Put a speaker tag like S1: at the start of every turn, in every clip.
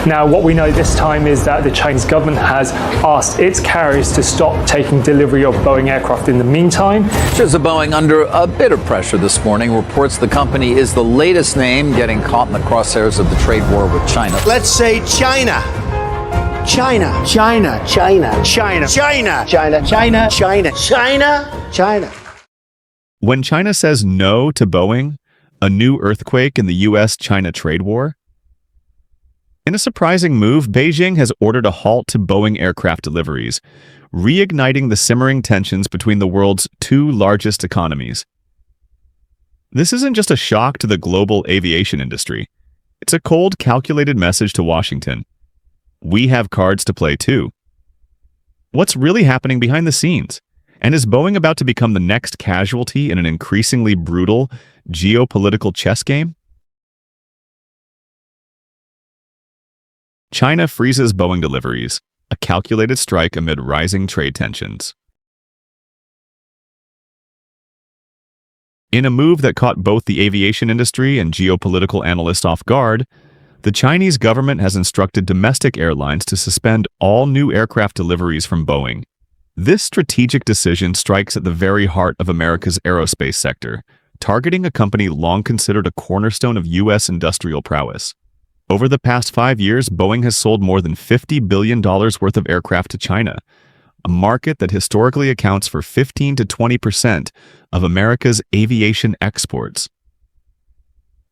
S1: Now, what we know this time is that the Chinese government has asked its carriers to stop taking delivery of Boeing aircraft in the meantime.
S2: Shares of Boeing under a bit of pressure this morning. Reports the company is the latest name getting caught in the crosshairs of the trade war with China.
S3: Let's say China. China. China. China. China. China. China. China. China. China. China.
S4: When China says no to Boeing, a new earthquake in the U.S.-China trade war? In a surprising move, Beijing has ordered a halt to Boeing aircraft deliveries, reigniting the simmering tensions between the world's two largest economies. This isn't just a shock to the global aviation industry. It's a cold, calculated message to Washington. We have cards to play too. What's really happening behind the scenes? And is Boeing about to become the next casualty in an increasingly brutal geopolitical chess game? China freezes Boeing deliveries, a calculated strike amid rising trade tensions. In a move that caught both the aviation industry and geopolitical analysts off guard, the Chinese government has instructed domestic airlines to suspend all new aircraft deliveries from Boeing. This strategic decision strikes at the very heart of America's aerospace sector, targeting a company long considered a cornerstone of U.S. industrial prowess. Over the past 5 years, Boeing has sold more than $50 billion worth of aircraft to China, a market that historically accounts for 15 to 20% of America's aviation exports.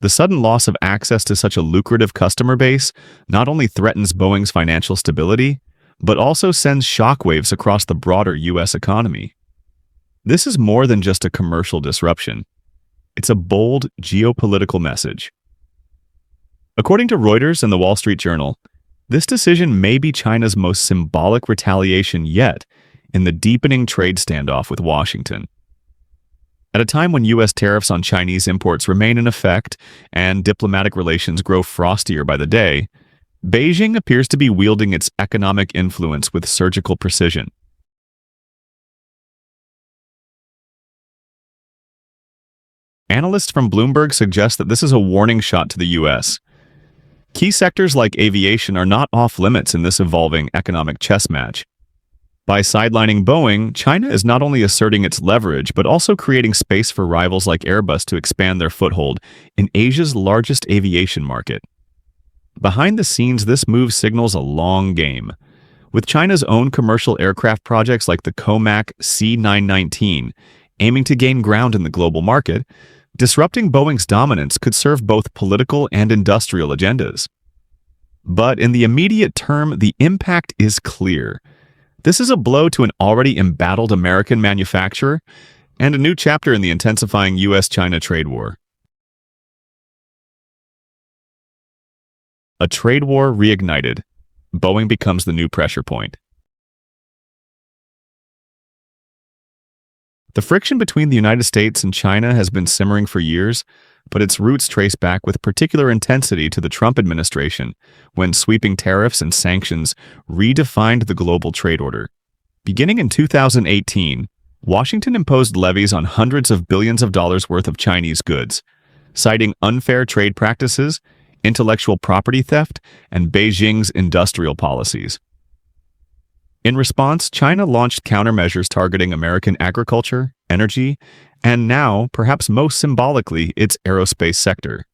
S4: The sudden loss of access to such a lucrative customer base not only threatens Boeing's financial stability, but also sends shockwaves across the broader U.S. economy. This is more than just a commercial disruption. It's a bold geopolitical message. According to Reuters and the Wall Street Journal, this decision may be China's most symbolic retaliation yet in the deepening trade standoff with Washington. At a time when U.S. tariffs on Chinese imports remain in effect and diplomatic relations grow frostier by the day, Beijing appears to be wielding its economic influence with surgical precision. Analysts from Bloomberg suggest that this is a warning shot to the U.S. Key sectors like aviation are not off-limits in this evolving economic chess match. By sidelining Boeing, China is not only asserting its leverage, but also creating space for rivals like Airbus to expand their foothold in Asia's largest aviation market. Behind the scenes, this move signals a long game. With China's own commercial aircraft projects like the COMAC C919 aiming to gain ground in the global market, disrupting Boeing's dominance could serve both political and industrial agendas. But in the immediate term, the impact is clear. This is a blow to an already embattled American manufacturer and a new chapter in the intensifying U.S.-China trade war. A trade war reignited. Boeing becomes the new pressure point. The friction between the United States and China has been simmering for years, but its roots trace back with particular intensity to the Trump administration, when sweeping tariffs and sanctions redefined the global trade order. Beginning in 2018, Washington imposed levies on hundreds of billions of dollars worth of Chinese goods, citing unfair trade practices, intellectual property theft, and Beijing's industrial policies. In response, China launched countermeasures targeting American agriculture, energy, and now, perhaps most symbolically, its aerospace sector.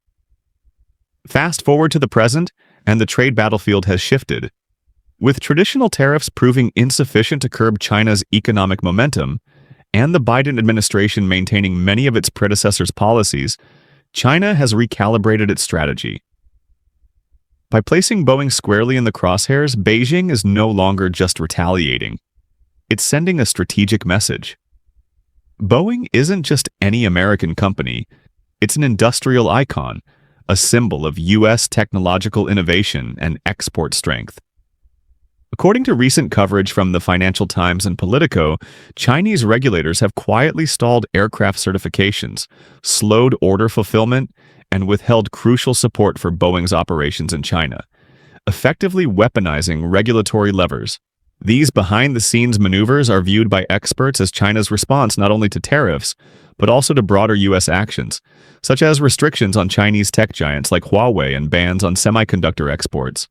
S4: Fast forward to the present, and the trade battlefield has shifted. With traditional tariffs proving insufficient to curb China's economic momentum, and the Biden administration maintaining many of its predecessors' policies, China has recalibrated its strategy. By placing Boeing squarely in the crosshairs, Beijing is no longer just retaliating. It's sending a strategic message. Boeing isn't just any American company. It's an industrial icon, a symbol of U.S. technological innovation and export strength. According to recent coverage from the Financial Times and Politico, Chinese regulators have quietly stalled aircraft certifications, slowed order fulfillment, and withheld crucial support for Boeing's operations in China, effectively weaponizing regulatory levers. These behind-the-scenes maneuvers are viewed by experts as China's response not only to tariffs, but also to broader U.S. actions, such as restrictions on Chinese tech giants like Huawei and bans on semiconductor exports.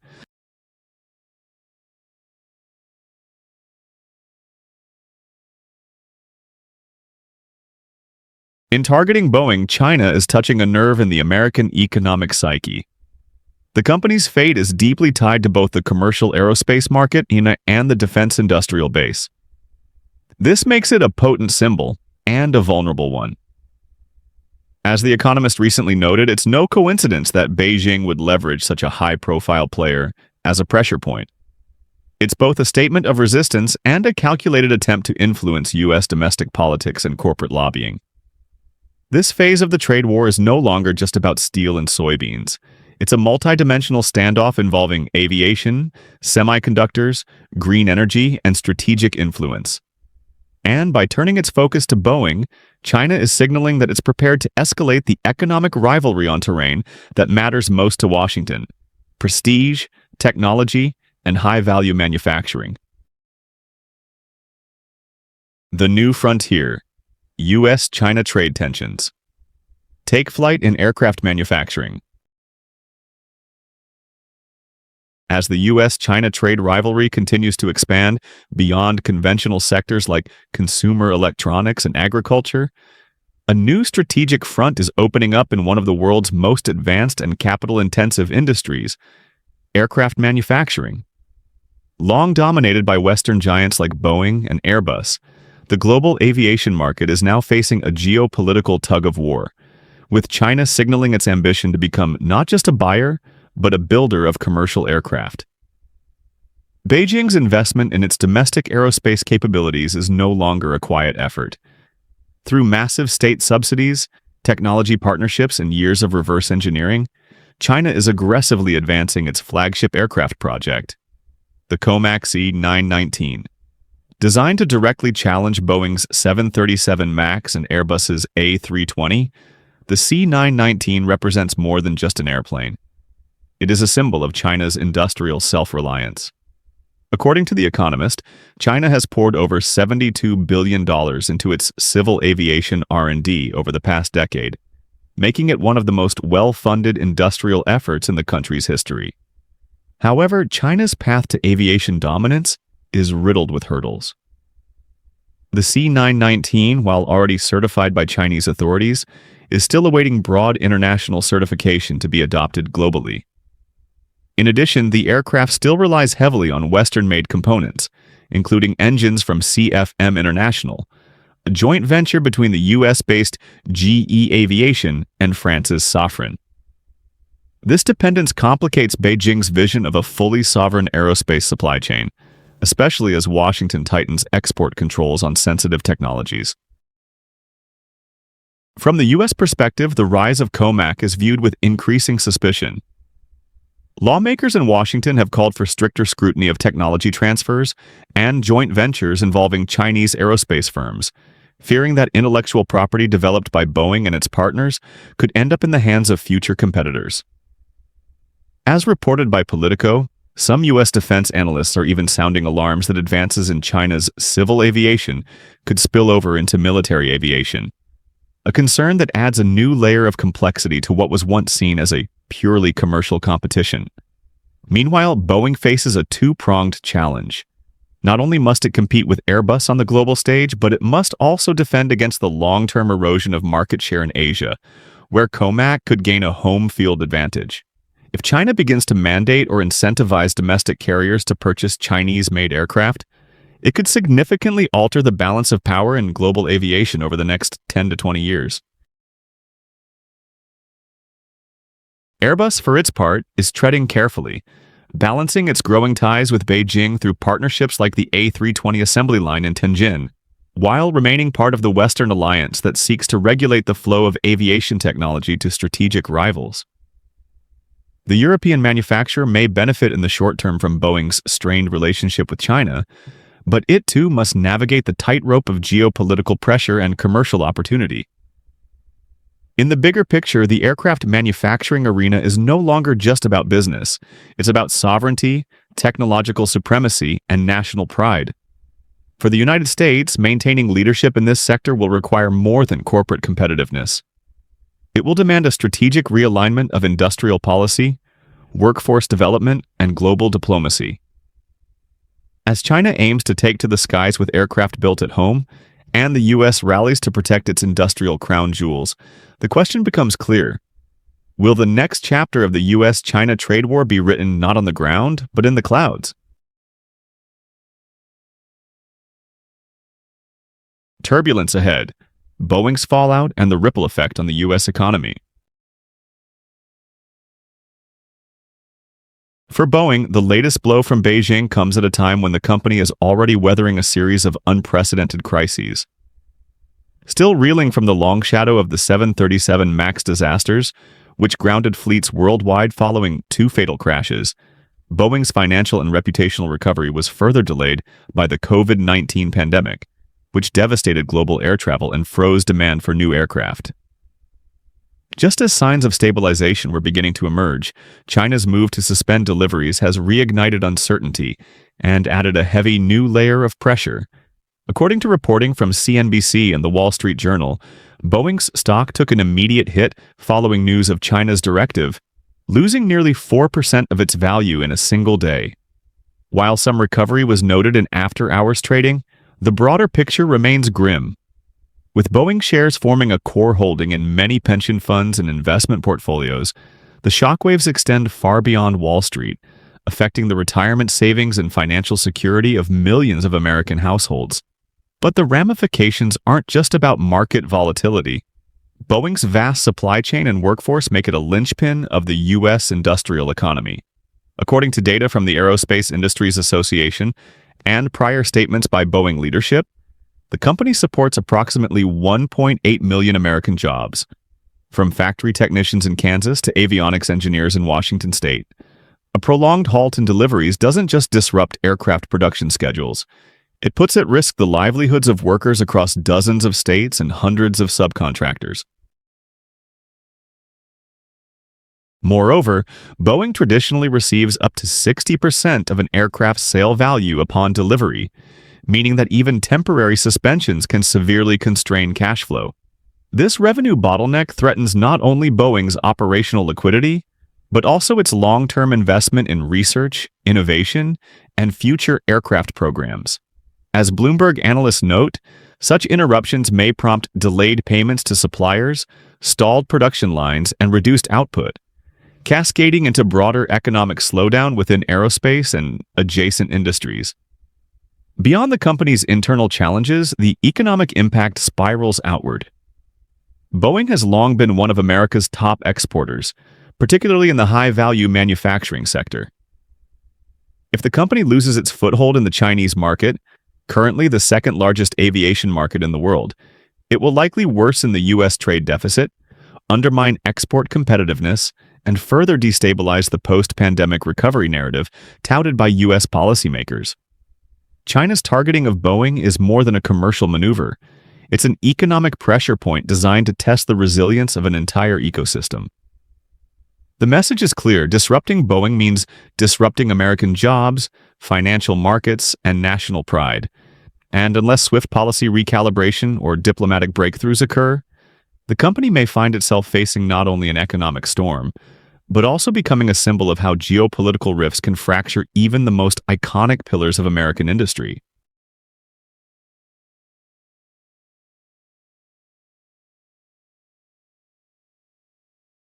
S4: In targeting Boeing, China is touching a nerve in the American economic psyche. The company's fate is deeply tied to both the commercial aerospace market and the defense industrial base. This makes it a potent symbol and a vulnerable one. As The Economist recently noted, it's no coincidence that Beijing would leverage such a high-profile player as a pressure point. It's both a statement of resistance and a calculated attempt to influence U.S. domestic politics and corporate lobbying. This phase of the trade war is no longer just about steel and soybeans. It's a multidimensional standoff involving aviation, semiconductors, green energy, and strategic influence. And by turning its focus to Boeing, China is signaling that it's prepared to escalate the economic rivalry on terrain that matters most to Washington: prestige, technology, and high-value manufacturing. The New Frontier: U.S.-China Trade Tensions. Take flight in aircraft manufacturing. As the U.S.-China trade rivalry continues to expand beyond conventional sectors like consumer electronics and agriculture, a new strategic front is opening up in one of the world's most advanced and capital-intensive industries: aircraft manufacturing. Long dominated by Western giants like Boeing and Airbus, the global aviation market is now facing a geopolitical tug-of-war, with China signaling its ambition to become not just a buyer, but a builder of commercial aircraft. Beijing's investment in its domestic aerospace capabilities is no longer a quiet effort. Through massive state subsidies, technology partnerships, and years of reverse engineering, China is aggressively advancing its flagship aircraft project, the COMAC C919. Designed to directly challenge Boeing's 737 MAX and Airbus's A320, the C919 represents more than just an airplane. It is a symbol of China's industrial self-reliance. According to The Economist, China has poured over $72 billion into its civil aviation R&D over the past decade, making it one of the most well-funded industrial efforts in the country's history. However, China's path to aviation dominance is riddled with hurdles. The C919, while already certified by Chinese authorities, is still awaiting broad international certification to be adopted globally. In addition, the aircraft still relies heavily on Western-made components, including engines from CFM International, a joint venture between the US-based GE Aviation and France's Safran. This dependence complicates Beijing's vision of a fully sovereign aerospace supply chain, especially as Washington tightens export controls on sensitive technologies. From the U.S. perspective, the rise of COMAC is viewed with increasing suspicion. Lawmakers in Washington have called for stricter scrutiny of technology transfers and joint ventures involving Chinese aerospace firms, fearing that intellectual property developed by Boeing and its partners could end up in the hands of future competitors. As reported by Politico, some U.S. defense analysts are even sounding alarms that advances in China's civil aviation could spill over into military aviation, a concern that adds a new layer of complexity to what was once seen as a purely commercial competition. Meanwhile, Boeing faces a two-pronged challenge. Not only must it compete with Airbus on the global stage, but it must also defend against the long-term erosion of market share in Asia, where COMAC could gain a home field advantage. If China begins to mandate or incentivize domestic carriers to purchase Chinese-made aircraft, it could significantly alter the balance of power in global aviation over the next 10 to 20 years. Airbus, for its part, is treading carefully, balancing its growing ties with Beijing through partnerships like the A320 assembly line in Tianjin, while remaining part of the Western alliance that seeks to regulate the flow of aviation technology to strategic rivals. The European manufacturer may benefit in the short term from Boeing's strained relationship with China, but it too must navigate the tightrope of geopolitical pressure and commercial opportunity. In the bigger picture, the aircraft manufacturing arena is no longer just about business. It's about sovereignty, technological supremacy, and national pride. For the United States, maintaining leadership in this sector will require more than corporate competitiveness. It will demand a strategic realignment of industrial policy, workforce development, and global diplomacy. As China aims to take to the skies with aircraft built at home and the U.S. rallies to protect its industrial crown jewels, the question becomes clear. Will the next chapter of the U.S.-China trade war be written not on the ground, but in the clouds? Turbulence ahead, Boeing's fallout and the ripple effect on the U.S. economy. For Boeing, the latest blow from Beijing comes at a time when the company is already weathering a series of unprecedented crises. Still reeling from the long shadow of the 737 MAX disasters, which grounded fleets worldwide following 2 fatal crashes, Boeing's financial and reputational recovery was further delayed by the COVID-19 pandemic, which devastated global air travel and froze demand for new aircraft. Just as signs of stabilization were beginning to emerge, China's move to suspend deliveries has reignited uncertainty and added a heavy new layer of pressure. According to reporting from CNBC and the Wall Street Journal, Boeing's stock took an immediate hit following news of China's directive, losing nearly 4% of its value in a single day. While some recovery was noted in after-hours trading, the broader picture remains grim. With Boeing shares forming a core holding in many pension funds and investment portfolios, the shockwaves extend far beyond Wall Street, affecting the retirement savings and financial security of millions of American households. But the ramifications aren't just about market volatility. Boeing's vast supply chain and workforce make it a linchpin of the U.S. industrial economy. According to data from the Aerospace Industries Association and prior statements by Boeing leadership, the company supports approximately 1.8 million American jobs, from factory technicians in Kansas to avionics engineers in Washington state. A prolonged halt in deliveries doesn't just disrupt aircraft production schedules. It puts at risk the livelihoods of workers across dozens of states and hundreds of subcontractors. Moreover, Boeing traditionally receives up to 60% of an aircraft's sale value upon delivery, meaning that even temporary suspensions can severely constrain cash flow. This revenue bottleneck threatens not only Boeing's operational liquidity, but also its long-term investment in research, innovation, and future aircraft programs. As Bloomberg analysts note, such interruptions may prompt delayed payments to suppliers, stalled production lines, and reduced output, cascading into broader economic slowdown within aerospace and adjacent industries. Beyond the company's internal challenges, the economic impact spirals outward. Boeing has long been one of America's top exporters, particularly in the high-value manufacturing sector. If the company loses its foothold in the Chinese market, currently the second-largest aviation market in the world, it will likely worsen the U.S. trade deficit, undermine export competitiveness, and further destabilize the post-pandemic recovery narrative touted by U.S. policymakers. China's targeting of Boeing is more than a commercial maneuver. It's an economic pressure point designed to test the resilience of an entire ecosystem. The message is clear: disrupting Boeing means disrupting American jobs, financial markets, and national pride. And unless swift policy recalibration or diplomatic breakthroughs occur, the company may find itself facing not only an economic storm, but also becoming a symbol of how geopolitical rifts can fracture even the most iconic pillars of American industry.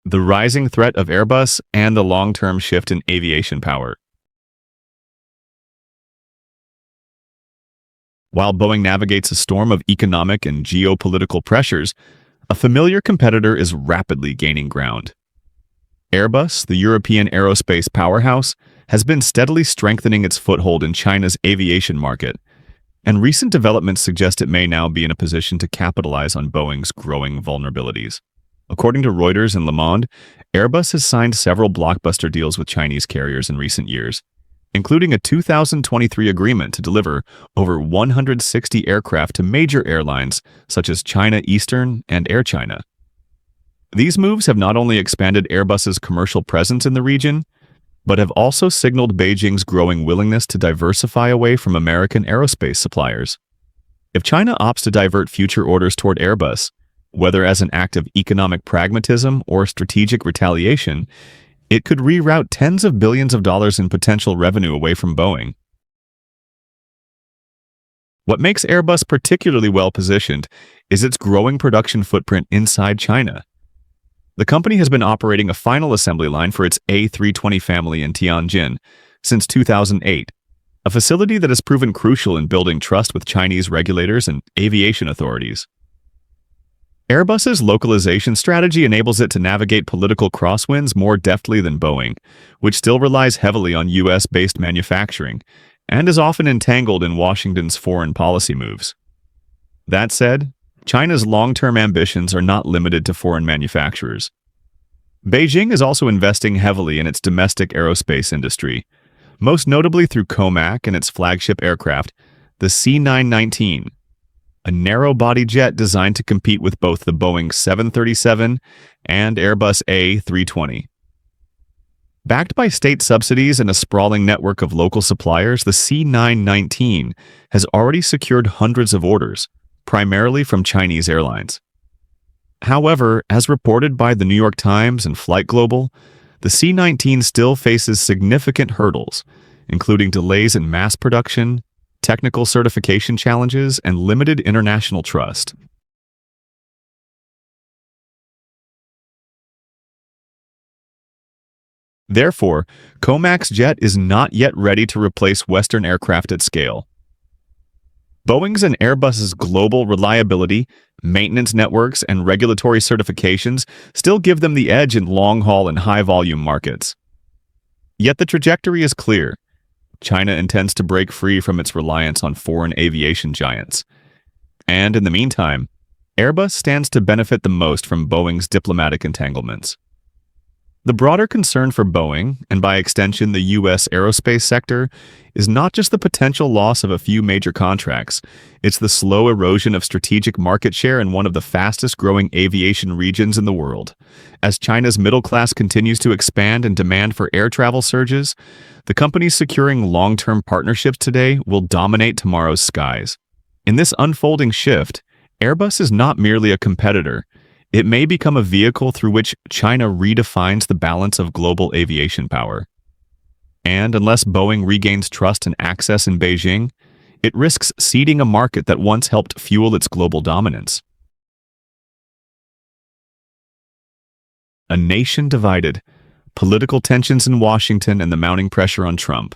S4: The rising threat of Airbus and the long-term shift in aviation power. While Boeing navigates a storm of economic and geopolitical pressures, a familiar competitor is rapidly gaining ground. Airbus, the European aerospace powerhouse, has been steadily strengthening its foothold in China's aviation market, and recent developments suggest it may now be in a position to capitalize on Boeing's growing vulnerabilities. According to Reuters and Le Monde, Airbus has signed several blockbuster deals with Chinese carriers in recent years, including a 2023 agreement to deliver over 160 aircraft to major airlines such as China Eastern and Air China. These moves have not only expanded Airbus's commercial presence in the region, but have also signaled Beijing's growing willingness to diversify away from American aerospace suppliers. If China opts to divert future orders toward Airbus, whether as an act of economic pragmatism or strategic retaliation, it could reroute tens of billions of dollars in potential revenue away from Boeing. What makes Airbus particularly well-positioned is its growing production footprint inside China. The company has been operating a final assembly line for its A320 family in Tianjin since 2008, a facility that has proven crucial in building trust with Chinese regulators and aviation authorities. Airbus's localization strategy enables it to navigate political crosswinds more deftly than Boeing, which still relies heavily on US-based manufacturing and is often entangled in Washington's foreign policy moves. That said, China's long-term ambitions are not limited to foreign manufacturers. Beijing is also investing heavily in its domestic aerospace industry, most notably through COMAC and its flagship aircraft, the C919, a narrow-body jet designed to compete with both the Boeing 737 and Airbus A320. Backed by state subsidies and a sprawling network of local suppliers, the C919 has already secured hundreds of orders, primarily from Chinese airlines. However, as reported by the New York Times and Flight Global, the C-19 still faces significant hurdles, including delays in mass production, technical certification challenges, and limited international trust. Therefore, COMAC's jet is not yet ready to replace Western aircraft at scale. Boeing's and Airbus's global reliability, maintenance networks, and regulatory certifications still give them the edge in long-haul and high-volume markets. Yet the trajectory is clear. China intends to break free from its reliance on foreign aviation giants. And in the meantime, Airbus stands to benefit the most from Boeing's diplomatic entanglements. The broader concern for Boeing, and by extension the U.S. aerospace sector, is not just the potential loss of a few major contracts, it's the slow erosion of strategic market share in one of the fastest-growing aviation regions in the world. As China's middle class continues to expand and demand for air travel surges, the companies securing long-term partnerships today will dominate tomorrow's skies. In this unfolding shift, Airbus is not merely a competitor. It may become a vehicle through which China redefines the balance of global aviation power. And unless Boeing regains trust and access in Beijing, it risks ceding a market that once helped fuel its global dominance. A nation divided, political tensions in Washington, and the mounting pressure on Trump.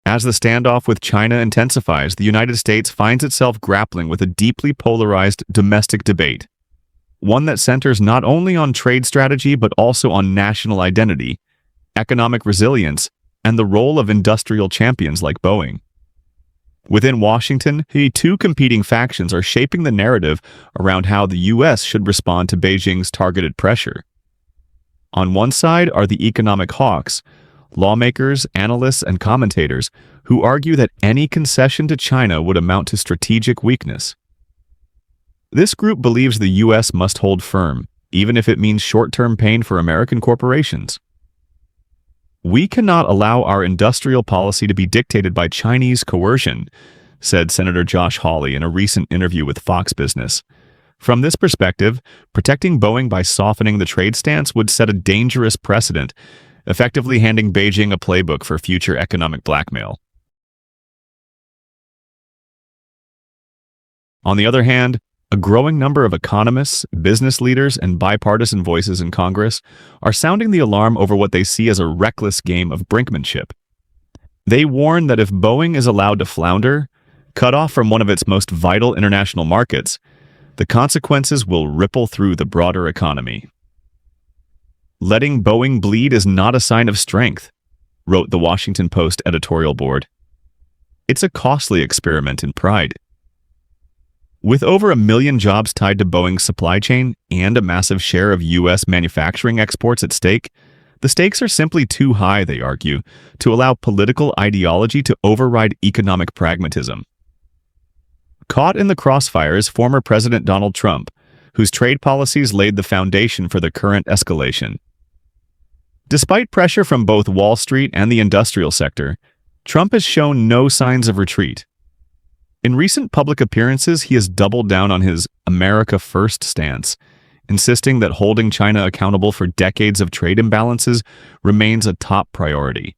S4: As the standoff with China intensifies, the United States finds itself grappling with a deeply polarized domestic debate, one that centers not only on trade strategy but also on national identity, economic resilience, and the role of industrial champions like Boeing. Within Washington, the two competing factions are shaping the narrative around how the U.S. should respond to Beijing's targeted pressure. On one side are the economic hawks, lawmakers, analysts, and commentators who argue that any concession to China would amount to strategic weakness. This group believes the U.S. must hold firm, even if it means short-term pain for American corporations. "We cannot allow our industrial policy to be dictated by Chinese coercion," said Senator Josh Hawley in a recent interview with Fox Business. From this perspective, protecting Boeing by softening the trade stance would set a dangerous precedent, effectively handing Beijing a playbook for future economic blackmail. On the other hand, a growing number of economists, business leaders, and bipartisan voices in Congress are sounding the alarm over what they see as a reckless game of brinkmanship. They warn that if Boeing is allowed to flounder, cut off from one of its most vital international markets, the consequences will ripple through the broader economy. "Letting Boeing bleed is not a sign of strength," wrote the Washington Post editorial board. "It's a costly experiment in pride." With over 1 million jobs tied to Boeing's supply chain and a massive share of U.S. manufacturing exports at stake, the stakes are simply too high, they argue, to allow political ideology to override economic pragmatism. Caught in the crossfire is former President Donald Trump, whose trade policies laid the foundation for the current escalation. Despite pressure from both Wall Street and the industrial sector, Trump has shown no signs of retreat. In recent public appearances, he has doubled down on his America First stance, insisting that holding China accountable for decades of trade imbalances remains a top priority.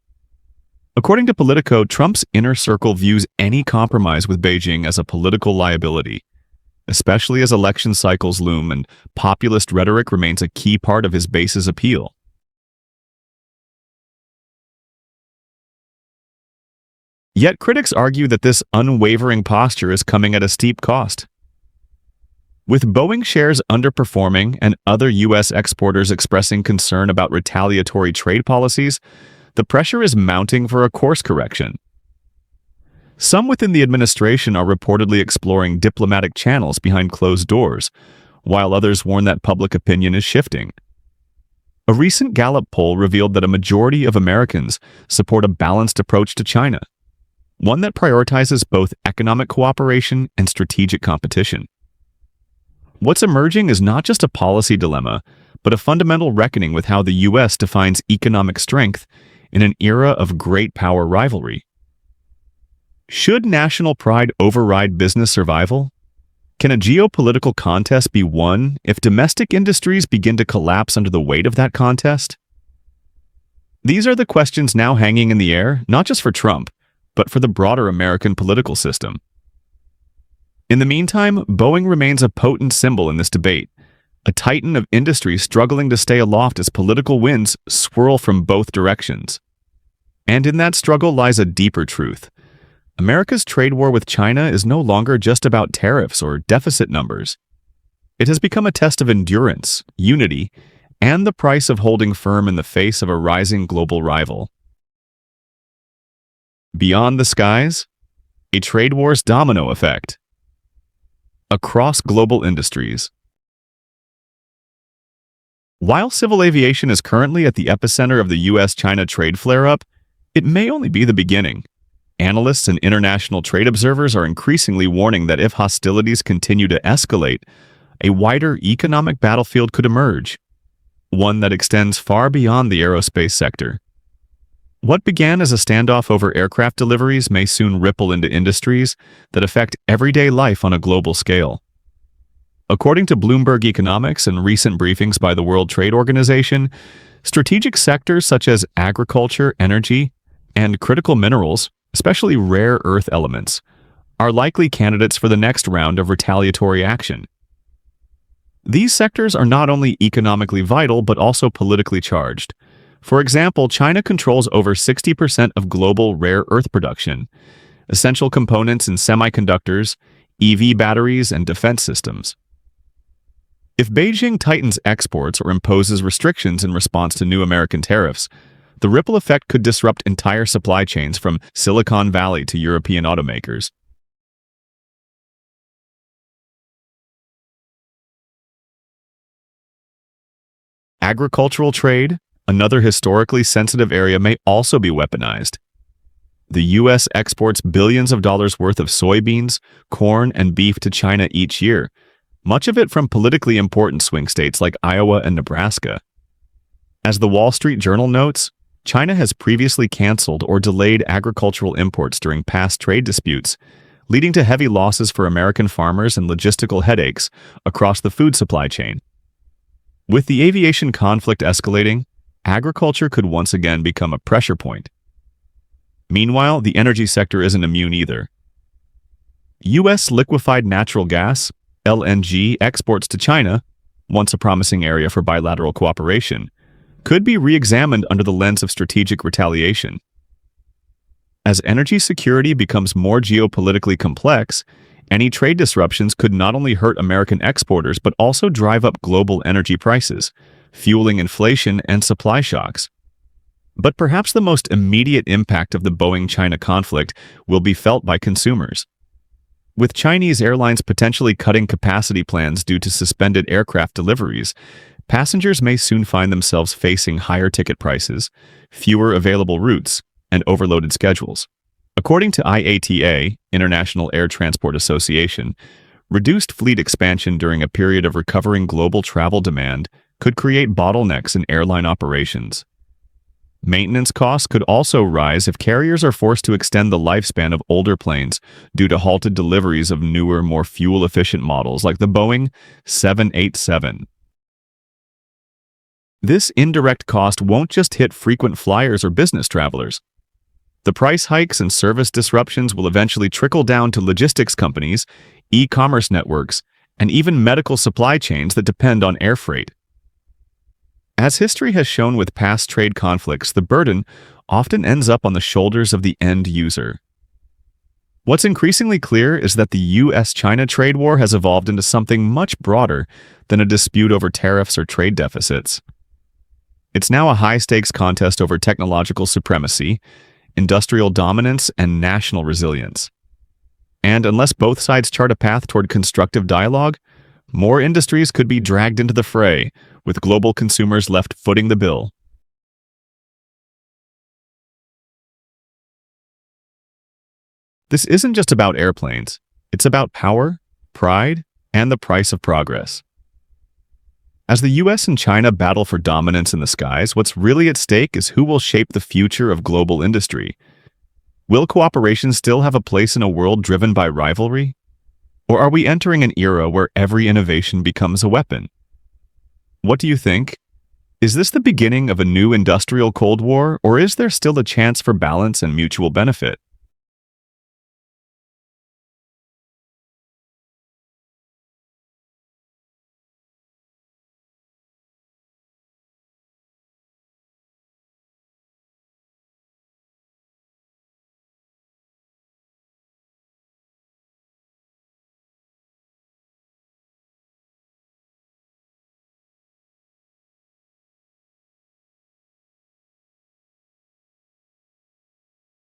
S4: According to Politico, Trump's inner circle views any compromise with Beijing as a political liability, especially as election cycles loom and populist rhetoric remains a key part of his base's appeal. Yet critics argue that this unwavering posture is coming at a steep cost. With Boeing shares underperforming and other U.S. exporters expressing concern about retaliatory trade policies, the pressure is mounting for a course correction. Some within the administration are reportedly exploring diplomatic channels behind closed doors, while others warn that public opinion is shifting. A recent Gallup poll revealed that a majority of Americans support a balanced approach to China, one that prioritizes both economic cooperation and strategic competition. What's emerging is not just a policy dilemma, but a fundamental reckoning with how the U.S. defines economic strength in an era of great power rivalry. Should national pride override business survival? Can a geopolitical contest be won if domestic industries begin to collapse under the weight of that contest? These are the questions now hanging in the air, not just for Trump, but for the broader American political system. In the meantime, Boeing remains a potent symbol in this debate, a titan of industry struggling to stay aloft as political winds swirl from both directions. And in that struggle lies a deeper truth. America's trade war with China is no longer just about tariffs or deficit numbers. It has become a test of endurance, unity, and the price of holding firm in the face of a rising global rival. Beyond the skies, a trade war's domino effect. Across global industries. While civil aviation is currently at the epicenter of the U.S.-China trade flare-up, it may only be the beginning. Analysts and international trade observers are increasingly warning that if hostilities continue to escalate, a wider economic battlefield could emerge, one that extends far beyond the aerospace sector. What began as a standoff over aircraft deliveries may soon ripple into industries that affect everyday life on a global scale. According to Bloomberg Economics and recent briefings by the World Trade Organization, strategic sectors such as agriculture, energy, and critical minerals, especially rare earth elements, are likely candidates for the next round of retaliatory action. These sectors are not only economically vital but also politically charged. For example, China controls over 60% of global rare earth production, essential components in semiconductors, EV batteries, and defense systems. If Beijing tightens exports or imposes restrictions in response to new American tariffs, the ripple effect could disrupt entire supply chains from Silicon Valley to European automakers. Agricultural trade, another historically sensitive area, may also be weaponized. The U.S. exports billions of dollars worth of soybeans, corn, and beef to China each year, much of it from politically important swing states like Iowa and Nebraska. As the Wall Street Journal notes, China has previously canceled or delayed agricultural imports during past trade disputes, leading to heavy losses for American farmers and logistical headaches across the food supply chain. With the aviation conflict escalating, agriculture could once again become a pressure point. Meanwhile, the energy sector isn't immune either. U.S. liquefied natural gas, LNG, exports to China, once a promising area for bilateral cooperation, could be re-examined under the lens of strategic retaliation. As energy security becomes more geopolitically complex, any trade disruptions could not only hurt American exporters but also drive up global energy prices, fueling inflation and supply shocks. But perhaps the most immediate impact of the Boeing-China conflict will be felt by consumers. With Chinese airlines potentially cutting capacity plans due to suspended aircraft deliveries, passengers may soon find themselves facing higher ticket prices, fewer available routes, and overloaded schedules. According to IATA, International Air Transport Association, reduced fleet expansion during a period of recovering global travel demand could create bottlenecks in airline operations. Maintenance costs could also rise if carriers are forced to extend the lifespan of older planes due to halted deliveries of newer, more fuel-efficient models like the Boeing 787. This indirect cost won't just hit frequent flyers or business travelers. The price hikes and service disruptions will eventually trickle down to logistics companies, e-commerce networks, and even medical supply chains that depend on air freight. As history has shown with past trade conflicts, the burden often ends up on the shoulders of the end user. What's increasingly clear is that the US-China trade war has evolved into something much broader than a dispute over tariffs or trade deficits. It's now a high-stakes contest over technological supremacy, industrial dominance, and national resilience. And unless both sides chart a path toward constructive dialogue, more industries could be dragged into the fray, with global consumers left footing the bill. This isn't just about airplanes. It's about power, pride, and the price of progress. As the US and China battle for dominance in the skies, what's really at stake is who will shape the future of global industry. Will cooperation still have a place in a world driven by rivalry? Or are we entering an era where every innovation becomes a weapon? What do you think? Is this the beginning of a new industrial Cold War, or is there still a chance for balance and mutual benefit?